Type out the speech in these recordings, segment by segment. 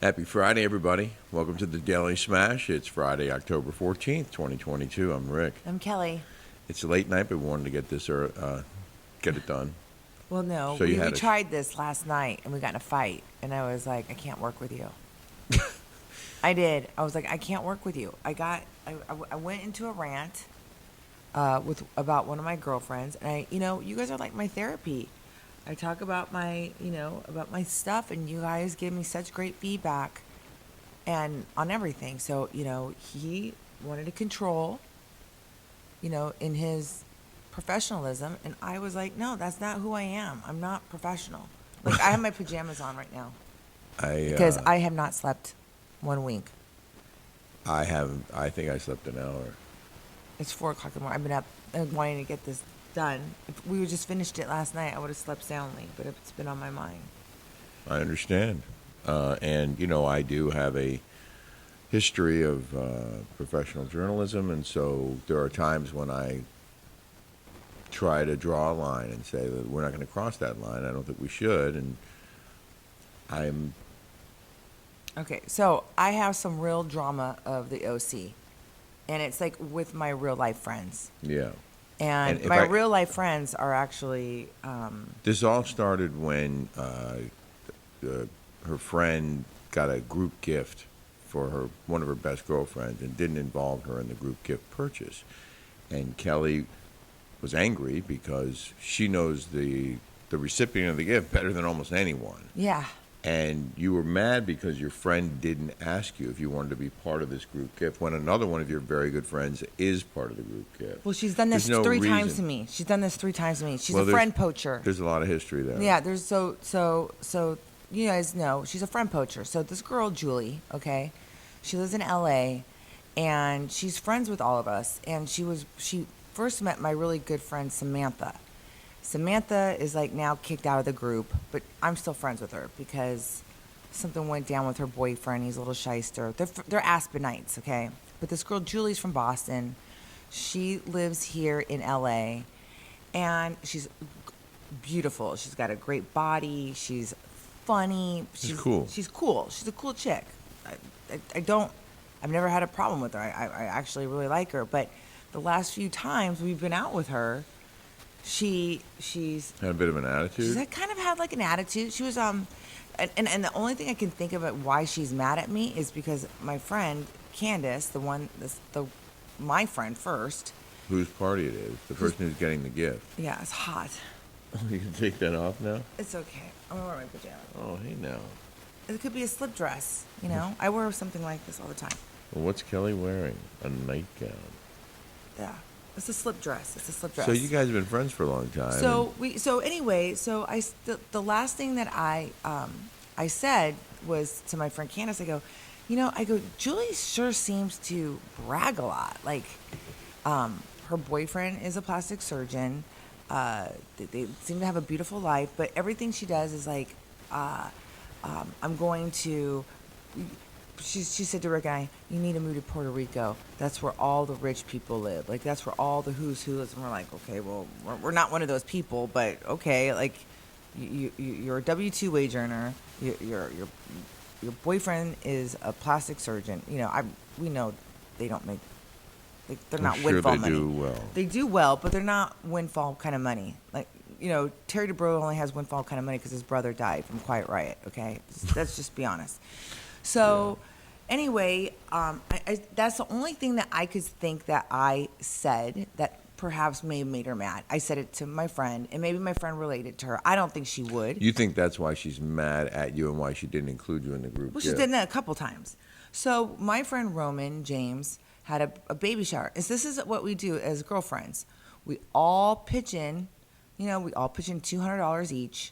Happy Friday, everybody. Welcome to the Daily Smash. It's Friday, October 14th, 2022. I'm Rick. I'm Kelly. It's a late night, but we wanted to get it done. Well, no, So you we had a- tried this last night and we got in a fight, and I was like, I can't work with you. I did. I was like, I can't work with you. I went into a rant about one of my girlfriends, and you guys are like my therapy. I talk about about my stuff, and you guys give me such great feedback and on everything. So, he wanted to control, in his professionalism, and I was like, no, that's not who I am. I'm not professional. Like, I have my pajamas on right now because I have not slept 1 week. I haven't. I think I slept an hour. It's 4:00 in the morning. I've been up and wanting to get this done. If we would just finished it last night, I would have slept soundly, but it's been on my mind. I understand. And I do have a history of professional journalism, and so there are times when I try to draw a line and say that we're not going to cross that line. I don't think we should, and I'm Okay, so I have some real drama of the OC, and it's like with my real life friends. yeah. And And if my I- real life friends are actually, This all started when her friend got a group gift for one of her best girlfriends and didn't involve her in the group gift purchase. And Kelly was angry because she knows the recipient of the gift better than almost anyone. yeah. And you were mad because your friend didn't ask you if you wanted to be part of this group gift when another one of your very good friends is part of the group gift. Well, she's done this There's no three times reason. to me. She's done this 3 times to me. She's Well, a there's- friend poacher. There's a lot of history there. Yeah, there's so you guys know she's a friend poacher. So this girl Julie, okay, she lives in LA, and she's friends with all of us. And she first met my really good friend Samantha. Samantha is like now kicked out of the group, but I'm still friends with her because something went down with her boyfriend. He's a little shyster. They're Aspenites, okay. But this girl Julie's from Boston. She lives here in LA, and she's beautiful. She's got a great body. She's funny. She's cool. She's cool. She's a cool chick. I've never had a problem with her. I actually really like her. But the last few times we've been out with her, she's Had a bit of an attitude. kind of had like an attitude. She was and the only thing I can think of why she's mad at me is because my friend Candace, my friend first. Whose party it is? The person who's getting the gift. Yeah, it's hot. You can take that off now? It's okay. I'm gonna wear my pajamas. Oh, hey now. It could be a slip dress, I wear something like this all the time. Well, what's Kelly wearing? A nightgown. Yeah, it's a slip dress. So you guys have been friends for a long time. The last thing that I said was to my friend Candace. I go, Julie sure seems to brag a lot. Like, her boyfriend is a plastic surgeon. They seem to have a beautiful life, but everything she does is like, I'm going to. She said to Rick and I, you need to move to Puerto Rico. That's where all the rich people live. Like, that's where all the who's who lives. And we're like, okay, well, we're not one of those people, but okay, like, you're a W-2 wage earner. Your boyfriend is a plastic surgeon. We know they don't make. Like, they're I'm not sure windfall they money. do well. They do well, but they're not windfall kind of money. Like, Terry DeBro only has windfall kind of money because his brother died from Quiet Riot. Okay, let's just be honest. So, anyway, that's the only thing that I could think that I said that perhaps may have made her mad. I said it to my friend, and maybe my friend related to her. I don't think she would. You think that's why she's mad at you and why she didn't include you in the group? Well, she did that a couple times. So my friend Roman James had a baby shower. This is what we do as girlfriends. We all pitch in, $200 each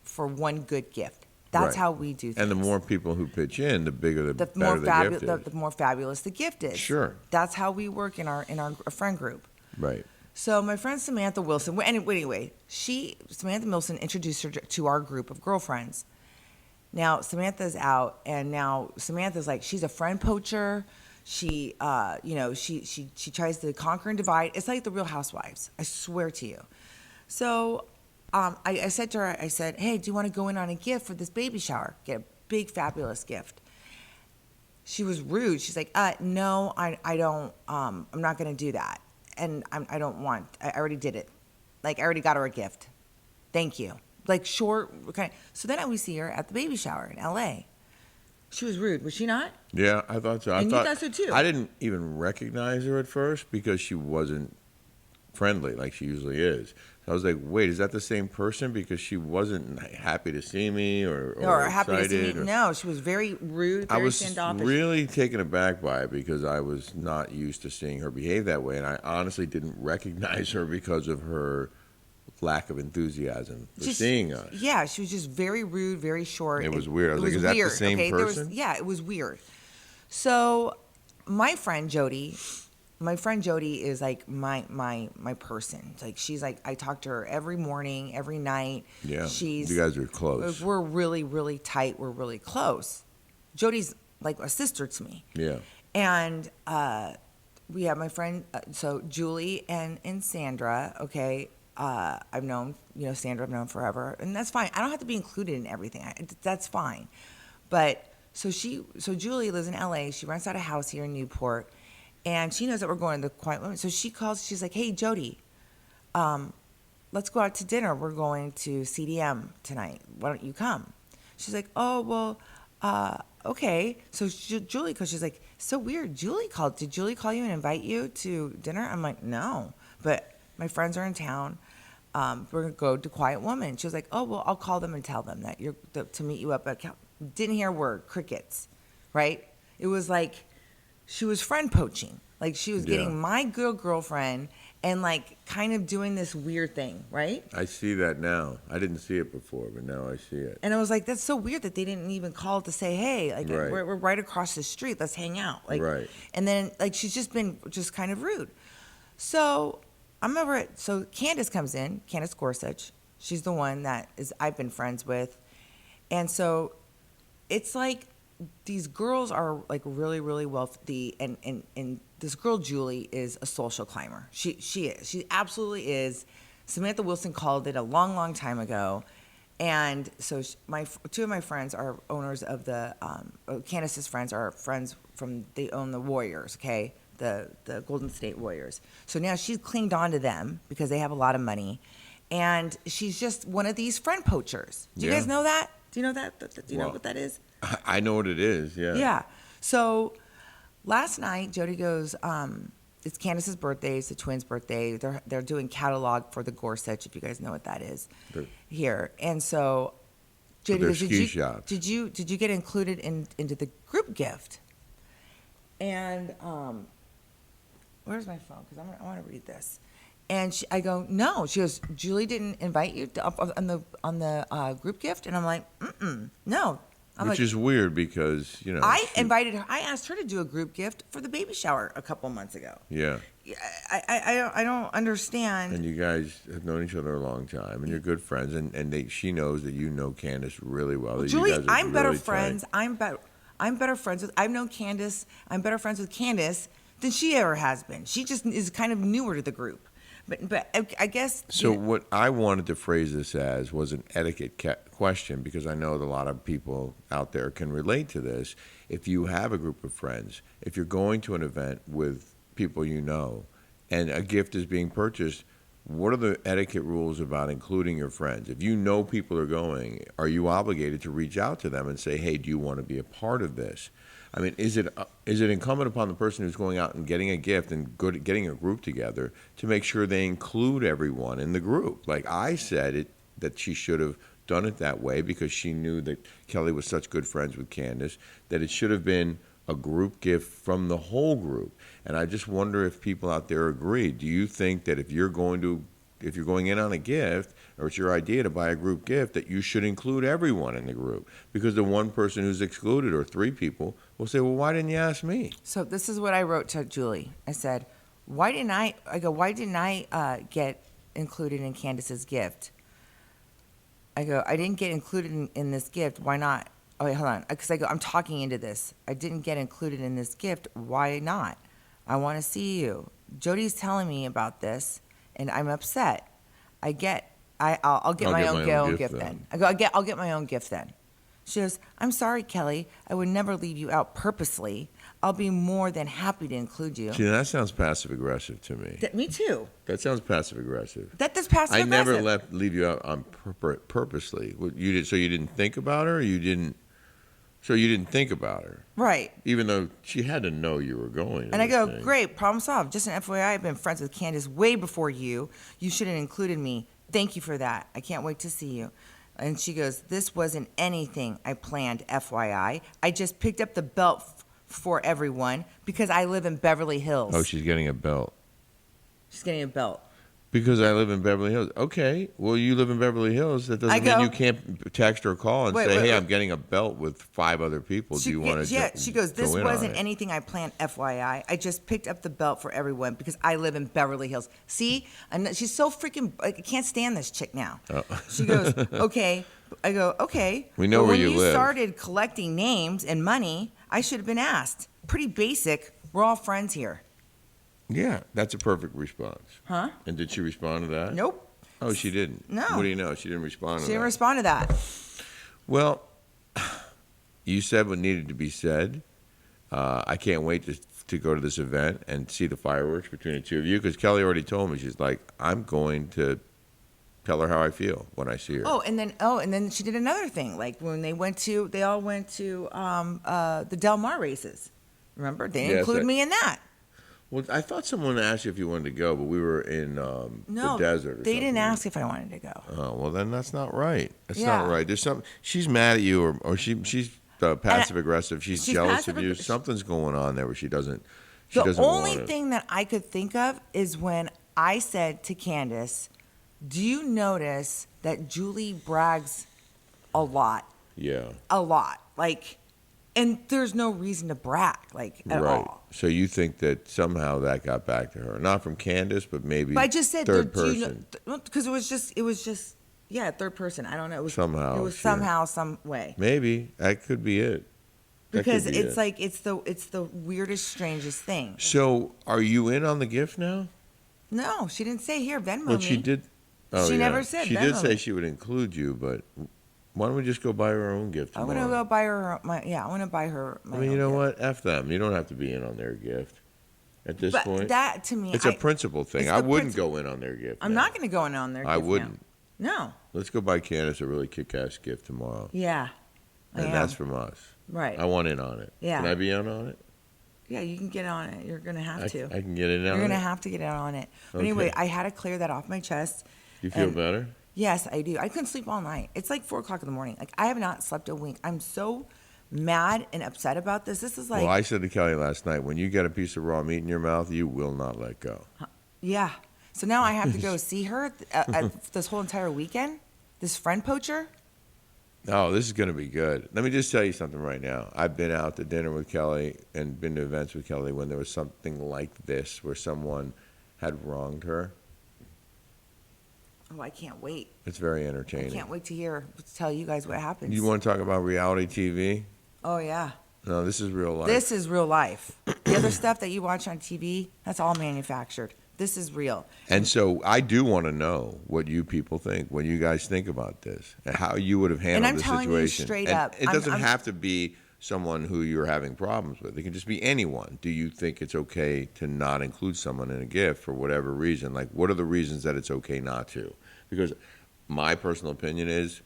for one good gift. That's Right. how we do things. And the more people who pitch in, the bigger the better more the gift is. the more fabulous the gift is. Sure. That's how we work in our friend group. Right. So my friend Samantha Wilson, anyway, Samantha Wilson introduced her to our group of girlfriends. Now Samantha's out, and now Samantha's like, she's a friend poacher. She tries to conquer and divide. It's like the Real Housewives. I swear to you. So I said to her, I said, hey, do you want to go in on a gift for this baby shower? Get big, fabulous gift. She was rude. She's like, no, I don't, I'm not going to do that. And I don't want, I already did it. Like, I already got her a gift. Thank you. Like, short, kind of. So then we see her at the baby shower in L.A. She was rude, was she not? Yeah, I thought so. And you thought so too. I didn't even recognize her at first because she wasn't friendly like she usually is. So I was like, wait, is that the same person? Because she wasn't happy to see me or happy to see excited. me. No, she was very rude, I very was standoffish. really taken aback by it because I was not used to seeing her behave that way. And I honestly didn't recognize her because of her lack of enthusiasm for seeing us. Yeah, she was just very rude, very short. It was weird. I was like, is that the same person? Yeah, it was weird. So my friend Jody is like my person. It's like, she's like, I talk to her every morning, every night. Yeah, you guys are close. We're really, really tight. We're really close. Jody's like a sister to me. Yeah. And we have my friend, so Julie and Sandra, okay. I've known, Sandra, I've known forever, and that's fine. I don't have to be included in everything. That's fine. But so Julie lives in LA. She rents out a house here in Newport, and she knows that we're going to the Quiet Women. So she calls. She's like, "Hey, Jody, let's go out to dinner. We're going to CDM tonight. Why don't you come?" She's like, "Oh, well, okay." So Julie, because she's like, "So weird. Julie called. Did Julie call you and invite you to dinner?" I'm like, "No, but my friends are in town. We're going to go to Quiet Woman." She was like, "Oh, well, I'll call them and tell them that to meet you up at Didn't hear a word. Crickets, right? It was like she was friend poaching. Like, she was getting my girlfriend and, like, kind of doing this weird thing, right? I see that now. I didn't see it before, but now I see it. And I was like, that's so weird that they didn't even call to say, hey, like, Right. we're right across the street. Let's hang out. Like, Right. And then, like, she's just been just kind of rude. So so Candace comes in, Candace Gorsuch. She's the one that I've been friends with. And so it's like these girls are like really, really wealthy, and this girl Julie is a social climber. She is. She absolutely is. Samantha Wilson called it a long, long time ago. And so two of my friends are owners of the Candace's friends are friends they own the Warriors, okay? The Golden State Warriors. So now she's clinged on to them because they have a lot of money, and she's just one of these friend poachers. Do you guys know that? Do you know that? Do you know what that is? I know what it is. Yeah. Yeah. So last night, Jody goes. It's Candace's birthday. It's the twins' birthday. They're doing catalog for the Gorsuch, if you guys know what that is, here. And so Jody goes, did you get included into the group gift? And where's my phone? Because I want to read this. And I go, no. She goes, Julie didn't invite you on the group gift? And I'm like, no. Which is weird because, I invited her. I asked her to do a group gift for the baby shower a couple months ago. Yeah. I don't understand. And you guys have known each other a long time, and you're good friends, and she knows that you know Candace really well. Julie, you guys are I'm better really friends. tight. I'm better friends with. I've known Candace. I'm better friends with Candace than she ever has been. She just is kind of newer to the group. But I guess. So what I wanted to phrase this as was an etiquette question, because I know that a lot of people out there can relate to this. If you have a group of friends, if you're going to an event with people you know, and a gift is being purchased, what are the etiquette rules about including your friends? If you know people are going, are you obligated to reach out to them and say, hey, do you want to be a part of this? I mean, is it incumbent upon the person who's going out and getting a gift and getting a group together to make sure they include everyone in the group? Like I said, that she should have done it that way because she knew that Kelly was such good friends with Candace, that it should have been a group gift from the whole group. And I just wonder if people out there agree. Do you think that if you're going in on a gift, or it's your idea to buy a group gift, that you should include everyone in the group? Because the one person who's excluded, or three people, will say, well, why didn't you ask me? So this is what I wrote to Julie. I said, why didn't I get included in Candace's gift? I go, I didn't get included in this gift. Why not? Oh, wait, hold on. Because I go, I'm talking into this. I didn't get included in this gift. Why not? I want to see you. Jody's telling me about this, and I'm upset. I'll get my own gift then. I go, I'll get my own gift then. She goes, I'm sorry, Kelly. I would never leave you out purposely. I'll be more than happy to include you. See, that sounds passive aggressive to me. Me too. That sounds passive aggressive. That's passive I aggressive. never leave you out on purposely. You did, so you didn't think about her. Or you didn't. So you didn't think about her, Right. even though she had to know you were going. And I go, thing. great, problem solved. Just an FYI, I've been friends with Candace way before you. You should have included me. Thank you for that. I can't wait to see you. And she goes, this wasn't anything I planned, FYI. I just picked up the belt for everyone because I live in Beverly Hills. Oh, she's getting a belt. She's getting a belt. Because I live in Beverly Hills. Okay, well, you live in Beverly Hills. That doesn't mean you can't text or call and say, "Hey, I'm getting a belt with 5 other people. Do you want to?" Yeah, she goes, "This wasn't anything I planned, FYI. I just picked up the belt for everyone because I live in Beverly Hills." See, she's so freaking. I can't stand this chick now. Oh. She goes, "Okay." I go, "Okay." We know where you live. When you live. started collecting names and money, I should have been asked. Pretty basic. We're all friends here. Yeah, that's a perfect response. Huh? And did she respond to that? Nope. Oh, she didn't. No. What do you know? She didn't respond to She that. didn't respond to that. Well, you said what needed to be said. I can't wait to go to this event and see the fireworks between the two of you because Kelly already told me. She's like, I'm going to tell her how I feel when I see her. And then she did another thing. Like when they all went to the Del Mar races. Remember? They included me in that. Well, I thought someone asked you if you wanted to go, but we were in the desert. They didn't ask if I wanted to go. Oh, well, then that's not right. That's not right. There's some. She's mad at you, or she's passive aggressive. She's jealous of you. Something's going on there where she doesn't. The only thing that I could think of is when I said to Candace, "Do you notice that Julie brags a lot? Yeah. A lot, like." And there's no reason to brag, at all. So you think that somehow that got back to her, not from Candace, but maybe I just said third person. Because it was just third person. I don't know. It was somehow. Some way. Maybe that could be it. Because it's like it's the weirdest, strangest thing. So are you in on the gift now? No, she didn't say here Venmo me. Well, she did. Oh, she yeah. never said. She Venmo did say me. she would include you, but. Why don't we just go buy her own gift tomorrow? I'm gonna go buy her I want to buy her my. I mean, you know gift. what? F them. You don't have to be in on their gift at this But point. that to me, it's a principle thing. it's I the wouldn't go in on their gift. I'm now. not going to go in on their gift. I wouldn't. No. Let's go buy Candace a really kick-ass gift tomorrow. Yeah. And that's from us. Right. I want in on it. Yeah. Can I be in on it? Yeah, you can get on it. You're going to have to. I can get in on it? You're going to have to get in on it. But anyway, I had to clear that off my chest. You feel better? Yes, I do. I couldn't sleep all night. It's like 4 o'clock in the morning. Like, I have not slept a wink. I'm so mad and upset about this. This is like... Well, I said to Kelly last night, when you get a piece of raw meat in your mouth, you will not let go. Yeah. So now I have to go see her this whole entire weekend? This friend poacher? Oh, this is going to be good. Let me just tell you something right now. I've been out to dinner with Kelly and been to events with Kelly when there was something like this where someone had wronged her. Oh, I can't wait. It's very entertaining. I can't wait to tell you guys what happens. You want to talk about reality TV? Oh, yeah. No, this is real life. This is real life. The other stuff that you watch on TV, that's all manufactured. This is real. And so I do want to know what you people think, what you guys think about this, and how you would have handled the situation. And I'm telling you straight up. It doesn't have to be someone who you're having problems with. It can just be anyone. Do you think it's okay to not include someone in a gift for whatever reason? Like, what are the reasons that it's okay not to? Because my personal opinion is,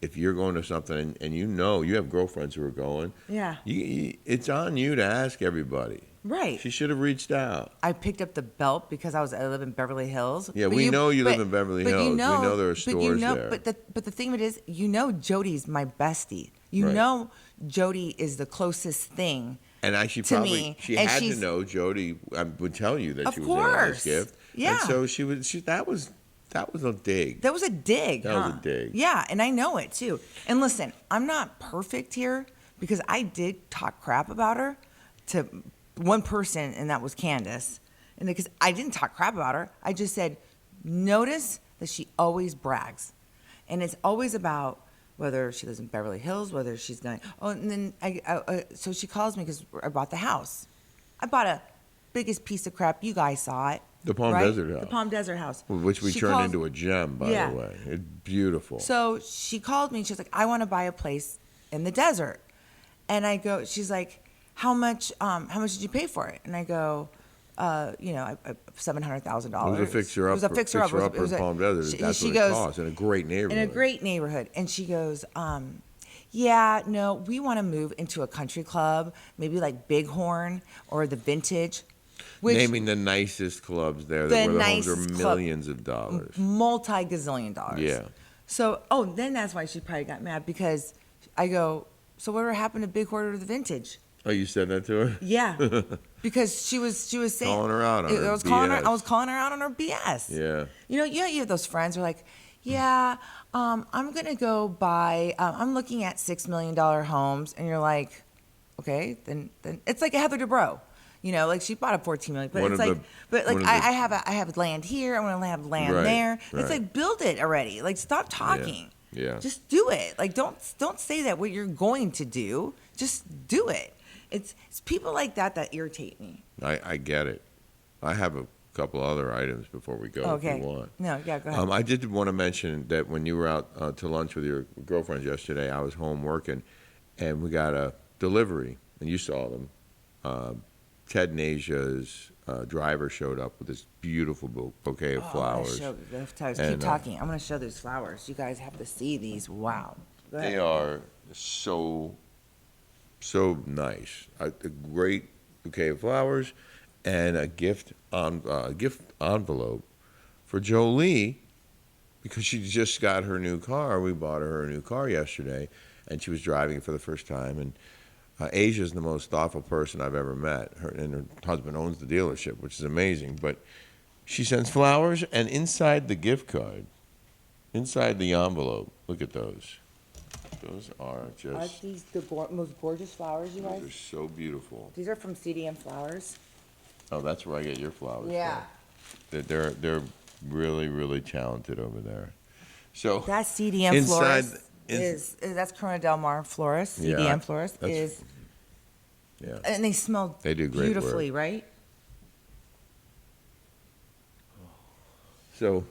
if you're going to something and you have girlfriends who are going, yeah, it's on you to ask everybody. Right. She should have reached out. I picked up the belt because I live in Beverly Hills. Yeah, we know you live in Beverly Hills. We know there are stores there. But the thing of it is, Jody's my bestie. You Right. know Jody is the closest thing. And to me. She had to know Jody would tell you that Of she was in on this course. gift. Yeah. And so that was a dig. That was a dig. That was a dig. Yeah, and I know it too. And listen, I'm not perfect here because I did talk crap about her to one person, and that was Candace. And because I didn't talk crap about her, I just said, notice that she always brags. And it's always about whether she lives in Beverly Hills, whether she's going, and then so she calls me because I bought the house. I bought a biggest piece of crap. You guys saw it. The Palm right? Desert house. The Palm Desert house. Which we turned into a gem, by Yeah. the way. It's beautiful. So she called me and she's like, I want to buy a place in the desert. And I go, she's like, how much did you pay for it? And I go, $700,000. It was a fixer-up. It was a fixer-upper. Fixer-upper in Palm Desert. That's what it costs in a great neighborhood. In a great neighborhood. And she goes, yeah, no, we want to move into a country club, maybe like Bighorn or the Vintage. Naming the nicest clubs there, where the homes are millions of dollars. Multi-gazillion dollars. Yeah. So, then that's why she probably got mad, because I go, so whatever happened to Bighorn or the Vintage? Oh, you said that to her? Yeah. Because she was saying, calling her out on her I was calling her out on her BS. Yeah. You have those friends who are like, yeah, I'm gonna go buy. I'm looking at $6 million homes, and you're like, okay, then it's like a Heather Dubrow. Like she bought a $14 million, but I have land here. I want to have land there. Right. It's like, build it already. Like, stop talking. Yeah. Just do it. Like, don't say that what you're going to do. Just do it. It's people like that irritate me. I get it. I have a couple other items before we go, if you want. No, yeah, go ahead. I did want to mention that when you were out to lunch with your girlfriends yesterday, I was home working, and we got a delivery, and you saw them. Ted and Asia's driver showed up with this beautiful bouquet of flowers. Keep talking. I'm going to show these flowers. You guys have to see these. Wow. Go ahead. They are so nice. A great bouquet of flowers and a gift envelope for Jolie, because she just got her new car. We bought her a new car yesterday, and she was driving it for the first time. And Asia's the most thoughtful person I've ever met. Her husband owns the dealership, which is amazing. But she sends flowers, and inside the gift card, inside the envelope, look at those. Those are just... Aren't these the most gorgeous flowers, you guys? They're so beautiful. These are from CDM Flowers. Oh, that's where I get your flowers Yeah. from. They're really, really talented over there. So That's CDM Florist. That's Corona Del Mar Florist. CDM Florist is... Yeah. And they smell They do great beautifully, work. right? So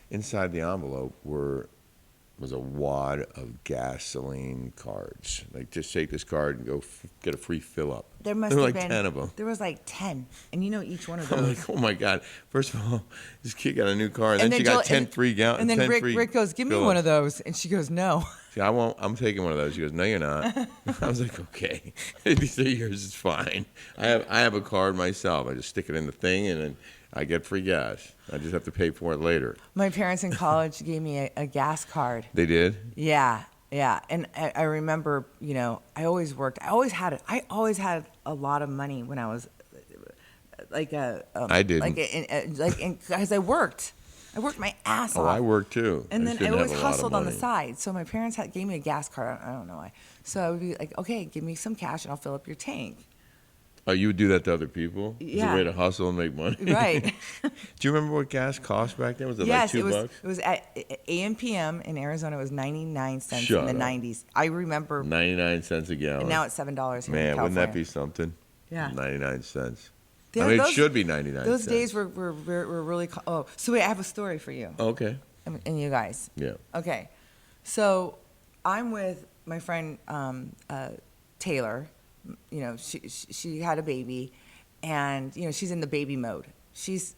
inside the envelope was a wad of gasoline cards. Like, just take this card and go get a free fill up. There were like 10 of them. There was like 10, and each one of I'm those. like, oh my God! First of all, this kid got a new car, and then she got 10 free gallons. And then Rick goes, "Give me one of those," and she goes, "No." See, I won't. I'm taking one of those. She goes, "No, you're not." I was like, "Okay, these are yours. It's fine. I have a card myself. I just stick it in the thing, and then I get free gas. I just have to pay for it later." My parents in college gave me a gas card. They did? Yeah. And I remember, I always worked. I always had a lot of money when I was I didn't. Because I worked. I worked my ass off. Oh, I worked too. And then I always hustled on the money. side. So my parents gave me a gas card. I don't know why. So I would be like, okay, give me some cash and I'll fill up your tank. Oh, you would do that to other people? Yeah. As a way to hustle and make money? Right. Do you remember what gas cost back then? Was it Yes, like $2? it was at AM PM in Arizona. It was 99 cents Shut in the up. 90s. I remember. 99 cents a gallon. And now it's $7 here in Man, California. wouldn't that be something? Yeah. 99 cents. Those, it should be 99 cents. Those days were really. So wait, I have a story for you. Okay. And you guys. Yeah. Okay. So I'm with my friend Taylor. She had a baby, and she's in the baby mode. She's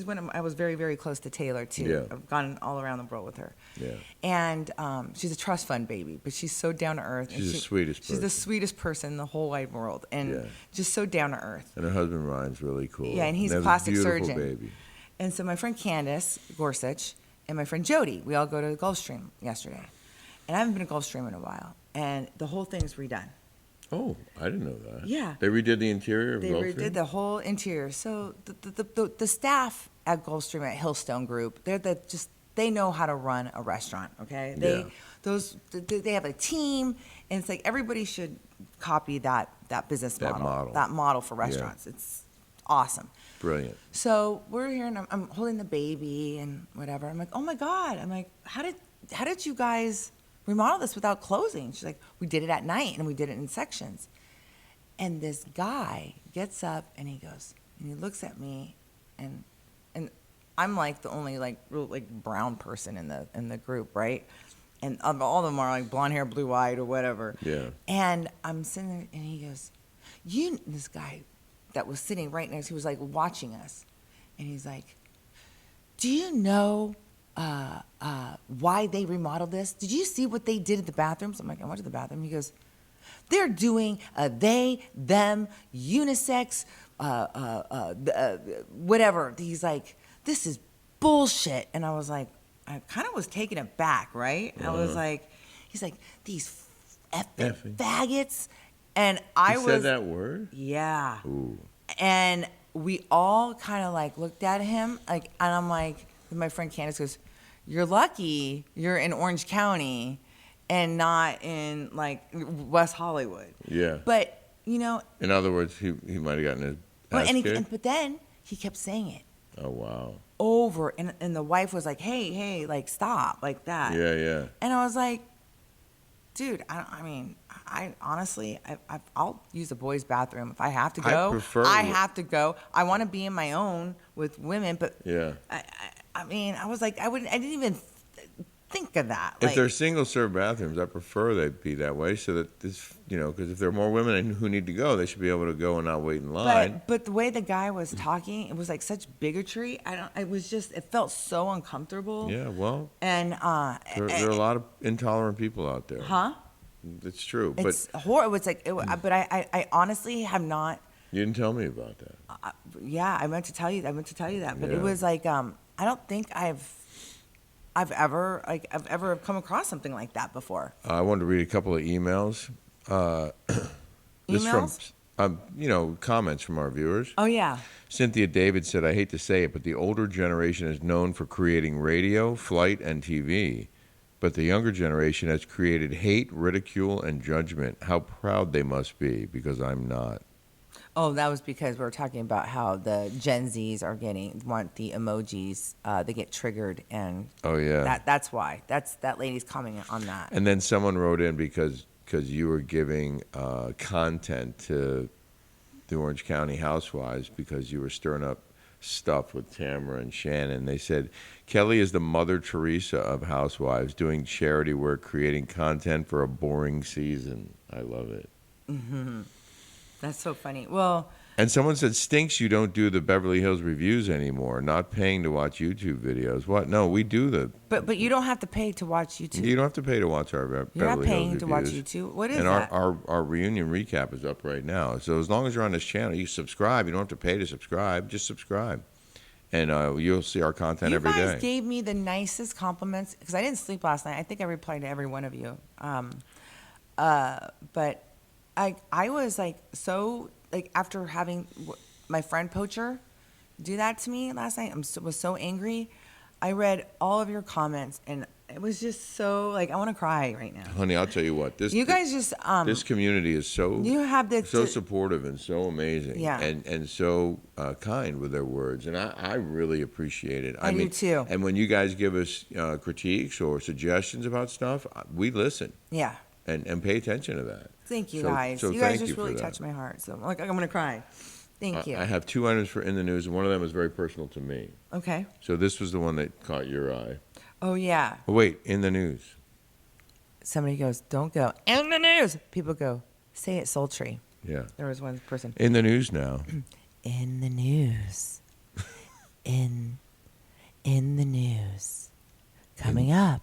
when I was very, very close to Taylor too. Yeah. I've gone all around the world with her. Yeah. And she's a trust fund baby, but she's so down to earth. She's the sweetest person. She's the sweetest person in the whole wide world, and just so down to earth. And her husband Ryan's really cool. Yeah, and he's They a have plastic beautiful surgeon. Baby. And so my friend Candace Gorsuch and my friend Jody, we all go to the Gulfstream yesterday. And I haven't been to Gulfstream in a while. And the whole thing's redone. Oh, I didn't know that. Yeah. They redid the interior of They Gulfstream? redid the whole interior. So the staff at Gulfstream at Hillstone Group, they know how to run a restaurant, okay? They have a team, and it's like everybody should copy that business model. That model for restaurants. Yeah. It's awesome. Brilliant. So we're here, and I'm holding the baby and whatever. I'm like, oh my God. I'm like, how did you guys remodel this without closing? She's like, we did it at night and we did it in sections. And this guy gets up and he goes, and he looks at me, and I'm like the only real brown person in the group, right? and all of them are like blonde hair, blue eyed, or whatever. Yeah. And I'm sitting there, and he goes, this guy that was sitting right next, he was like watching us, and he's like, do you know why they remodeled this? Did you see what they did at the bathrooms? I'm like, I went to the bathroom. He goes, they're doing a they, them, unisex, whatever. He's like, this is bullshit. And I was like, I kind of was taken aback, right? I was like, he's like, these effing faggots. And I He said that word? Yeah. Ooh. And we all kind of like looked at him, like, and I'm like, my friend Candace goes, you're lucky you're in Orange County and not in like West Hollywood. Yeah. But, you know. In other words, he might have gotten his ass kicked? But then he kept saying it. Oh, wow. Over. And the wife was like, hey, like, stop, like that. Yeah, yeah. And I was like, dude, I honestly, I'll use the boys' bathroom if I have to go. I have to go. I want to be in my own with women, but yeah. I was like, I didn't even think of that. If they're single-serve bathrooms, I prefer they be that way, so that this, because if there are more women who need to go, they should be able to go and not wait in line. But the way the guy was talking, it was like such bigotry. It felt so uncomfortable. Yeah, well, and there are a lot of intolerant people out there. Huh? It's true. It's horrible. It's like, but I honestly have not. You didn't tell me about that. Yeah, I meant to tell you that, but it Yeah. was like, I don't think I've ever come across something like that before. I wanted to read a couple of emails. This Emails? from, comments from our viewers. Oh, yeah. Cynthia David said, I hate to say it, but the older generation is known for creating radio, flight, and TV. But the younger generation has created hate, ridicule, and judgment. How proud they must be, because I'm not. Oh, that was because we were talking about how the Gen Zs want the emojis. They get triggered, and oh yeah, that's why. That lady's commenting on that. And then someone wrote in because you were giving content to the Orange County Housewives because you were stirring up stuff with Tamara and Shannon. They said Kelly is the Mother Teresa of housewives, doing charity work, creating content for a boring season. I love it. Mm-hmm. That's so funny. Well, and someone said, stinks you don't do the Beverly Hills reviews anymore, not paying to watch YouTube videos. What? No, we do the... But you don't have to pay to watch YouTube. You don't have to pay to watch our Beverly Hills reviews. You're not paying to watch YouTube. What is that? And our reunion recap is up right now. So as long as you're on this channel, you subscribe. You don't have to pay to subscribe. Just subscribe. And you'll see our content every day. You guys gave me the nicest compliments because I didn't sleep last night. I think I replied to every one of you. But I was like so like after having my friend Poacher do that to me last night, was so angry. I read all of your comments and it was just so like I want to cry right now. Honey, I'll tell you what. This community is so supportive and so amazing. Yeah. And so kind with their words, and I really appreciate it. I do too. And when you guys give us critiques or suggestions about stuff, we listen. Yeah. And pay attention to that. Thank you, guys. So you guys just really touched my heart. So I'm going to cry. Thank you. I have 2 items for In the News, and one of them is very personal to me. Okay. So this was the one that caught your eye. Oh, yeah. Oh, wait, In the News. Somebody goes, don't go, In the News. People go, say it sultry. Yeah. There was one person. In the News now. In the news. in the news. Coming up.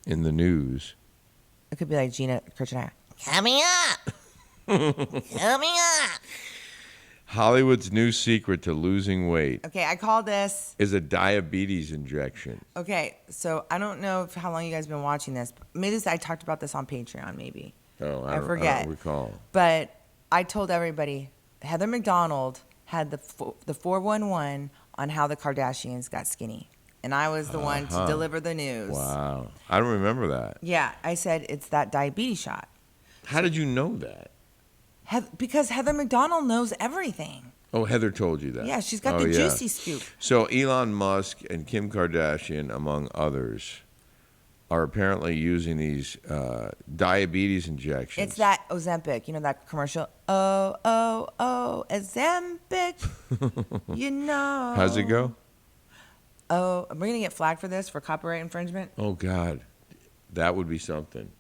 In the News. It could be like Gina Kirchner. Coming up. Coming up. Hollywood's new secret to losing weight. Okay, I call this is a diabetes injection. Okay, so I don't know how long you guys have been watching this. Maybe I talked about this on Patreon, maybe. Oh, I forget. I don't recall. But I told everybody, Heather McDonald had the 411 on how the Kardashians got skinny. And I was the one to deliver the news. Wow. I don't remember that. Yeah, I said it's that diabetes shot. How did you know that? Because Heather McDonald knows everything. Oh, Heather told you that. Yeah, she's got the juicy scoop. So Elon Musk and Kim Kardashian, among others, are apparently using these diabetes injections. It's that Ozempic, you know that commercial? Oh, Ozempic, you know. How's it go? Oh, we're going to get flagged for this, for copyright infringement? Oh, God. That would be something.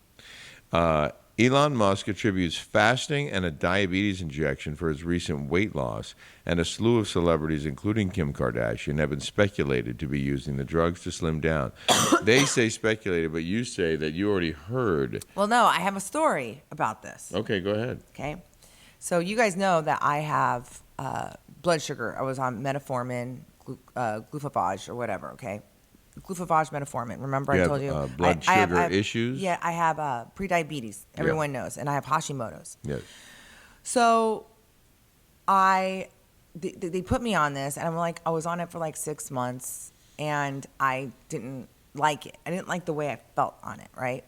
Elon Musk attributes fasting and a diabetes injection for his recent weight loss, and a slew of celebrities, including Kim Kardashian, have been speculated to be using the drugs to slim down. They say speculated, but you say that you already heard. Well, no, I have a story about this. Okay, go ahead. Okay. So you guys know that I have blood sugar. I was on metformin, glucophage, or whatever, okay? Glucophage, metformin. Remember I told you? Blood sugar issues? Yeah, I have prediabetes. Everyone knows. And I have Hashimoto's. Yes. So they put me on this, and I'm like, I was on it for like 6 months, and I didn't like it. I didn't like the way I felt on it, right?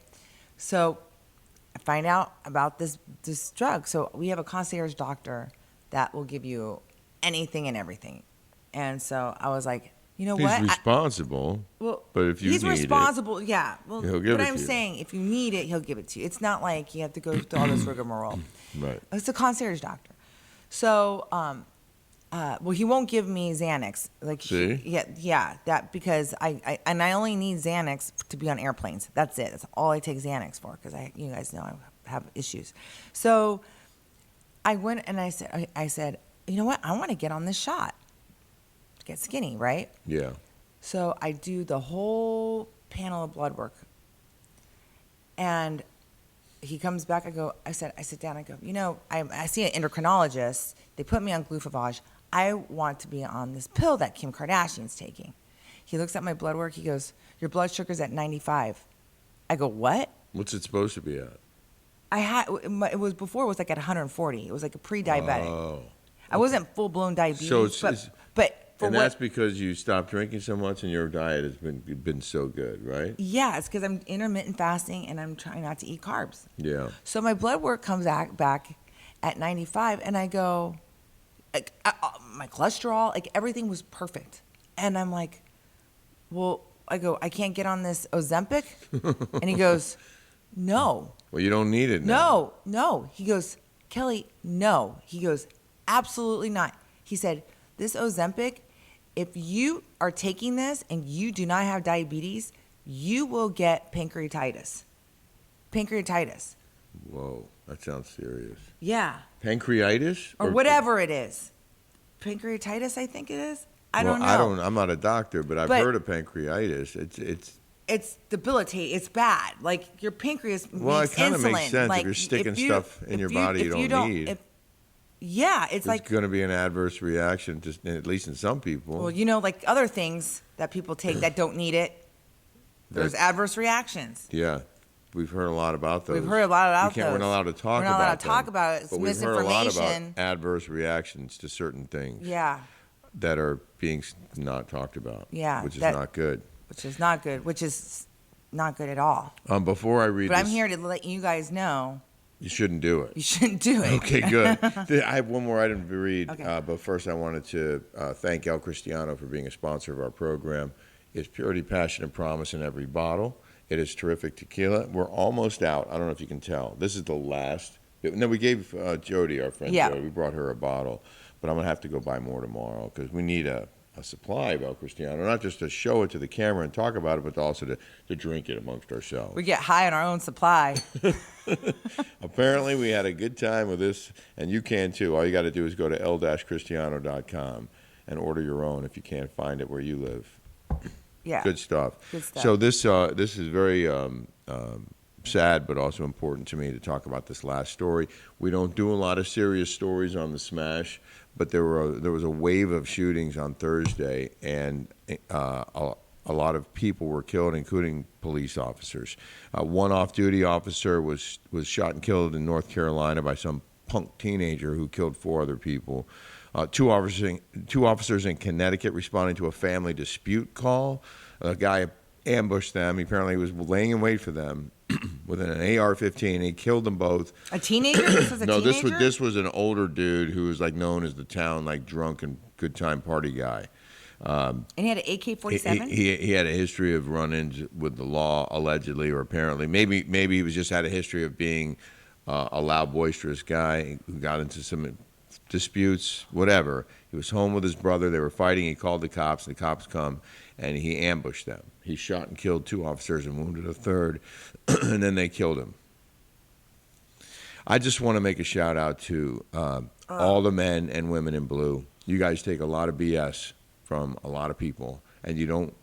So I find out about this drug. So we have a concierge doctor that will give you anything and everything. And so I was like, you know what? He's responsible. But if you he's need responsible, yeah. Well, he'll give but it I'm to you. saying if you need it, he'll give it to you. It's not like you have to go through all this rigmarole. Right. It's a concierge doctor. So, well, he won't give me Xanax. Like, See? Yeah, that because I only need Xanax to be on airplanes. That's it. That's all I take Xanax for because you guys know I have issues. So, I went and I said, you know what? I want to get on this shot. Get skinny, right? Yeah. So I do the whole panel of blood work. And he comes back, I sit down, I go, you know, I see an endocrinologist. They put me on glucophage. I want to be on this pill that Kim Kardashian's taking. He looks at my blood work. He goes, your blood sugar's at 95. I go, what? What's it supposed to be at? It was before, it was like at 140. It was like a pre-diabetic. Oh. I wasn't full-blown diabetes, So but for and what? that's because you stopped drinking so much and your diet has been so good, right? Yeah, it's because I'm intermittent fasting and I'm trying not to eat carbs. Yeah. So my blood work comes back at 95, and I go, my cholesterol, like everything was perfect. And I'm like, well, I go, I can't get on this Ozempic? And he goes, no. Well, you don't need it now. No. He goes, Kelly, no. He goes, absolutely not. He said, this Ozempic, if you are taking this and you do not have diabetes, you will get pancreatitis. Pancreatitis. Whoa, that sounds serious. Yeah. Pancreatitis? Or whatever it is. Pancreatitis, I think it is. I don't know. I'm not a doctor, but I've heard of pancreatitis. It's debilitating. It's bad. Like your pancreas makes insulin. Well, it kind of makes sense like, if you're sticking stuff in your body you don't need. It's like it's going to be an adverse reaction, at least in some people. Well, you know, like other things that people take that don't need it, there's adverse reactions. Yeah. We've heard a lot about those. We've heard a lot about those. We're not allowed to talk about them. We're not allowed to talk about it. It's but we've heard a lot misinformation. about adverse reactions to certain things. Yeah. That are being not talked about. Yeah. Which is not good. Which is not good. Which is not good at all. Before I read But this, I'm here to let you guys know. You shouldn't do it. You shouldn't do it. Okay, good. I have one more item to read, Okay. but first I wanted to thank El Cristiano for being a sponsor of our program. It's purity, passion, and promise in every bottle. It is terrific tequila. We're almost out. I don't know if you can tell. This is the last. No, we gave Jody, our friend Jody, we brought her a bottle, but I'm going to have to go buy more tomorrow because we need a supply of El Cristiano, not just to show it to the camera and talk about it, but also to drink it amongst ourselves. We get high on our own supply. Apparently, we had a good time with this, and you can too. All you got to do is go to el-cristiano.com and order your own if you can't find it where you live. Yeah. Good stuff. Good stuff. So this is very sad, but also important to me to talk about this last story. We don't do a lot of serious stories on the Smash, but there was a wave of shootings on Thursday, and a lot of people were killed, including police officers. One off-duty officer was shot and killed in North Carolina by some punk teenager who killed 4 other people. Two officers in Connecticut responding to a family dispute call. A guy ambushed them. He apparently was laying in wait for them with an AR-15. He killed them both. A teenager? This was a no, teenager? this was an older dude who was like known as the town like drunk and good time party guy. And he had an AK-47? He had a history of run-ins with the law, allegedly, or apparently. Maybe he was just had a history of being a loud, boisterous guy who got into some disputes, whatever. He was home with his brother. They were fighting. He called the cops. The cops come, and he ambushed them. He shot and killed 2 officers and wounded a third, and then they killed him. I just want to make a shout out to all the men and women in blue. You guys take a lot of BS from a lot of people, and you don't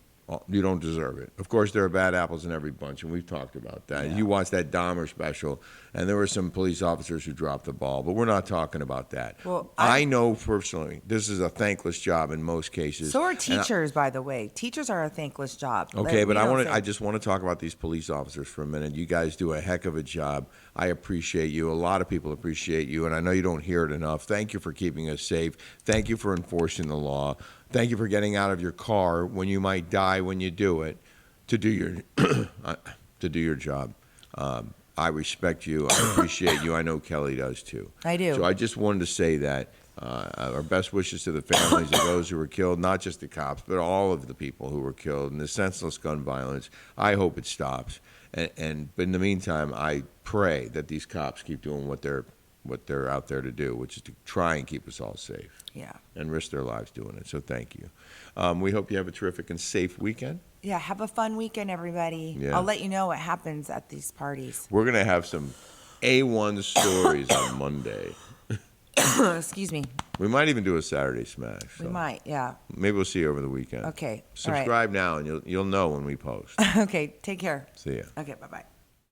deserve it. Of course, there are bad apples in every bunch, and we've talked about that. Yeah. You watched that Dahmer special, and there were some police officers who dropped the ball, but we're not talking about that. Well, I know personally this is a thankless job in most cases. So are teachers, by the way. Teachers are a thankless job. Okay, but We don't I just want to talk about these police officers for a minute. You guys do a heck of a job. I appreciate you. A lot of people appreciate you, and I know you don't hear it enough. Thank you for keeping us safe. Thank you for enforcing the law. Thank you for getting out of your car when you might die when you do it to do your job. I respect you. I appreciate you. I know Kelly does too. I do. So I just wanted to say that our best wishes to the families of those who were killed, not just the cops, but all of the people who were killed in the senseless gun violence. I hope it stops. But in the meantime, I pray that these cops keep doing what they're out there to do, which is to try and keep us all safe. Yeah. And risk their lives doing it. So thank you. We hope you have a terrific and safe weekend. Yeah, have a fun weekend, everybody. Yeah. I'll let you know what happens at these parties. We're going to have some A1 stories on Monday. Excuse me. We might even do a Saturday Smash. We so might, yeah. Maybe we'll see you over the weekend. Okay. Subscribe now, and you'll know when we post. Okay, take care. See ya. Okay, bye-bye.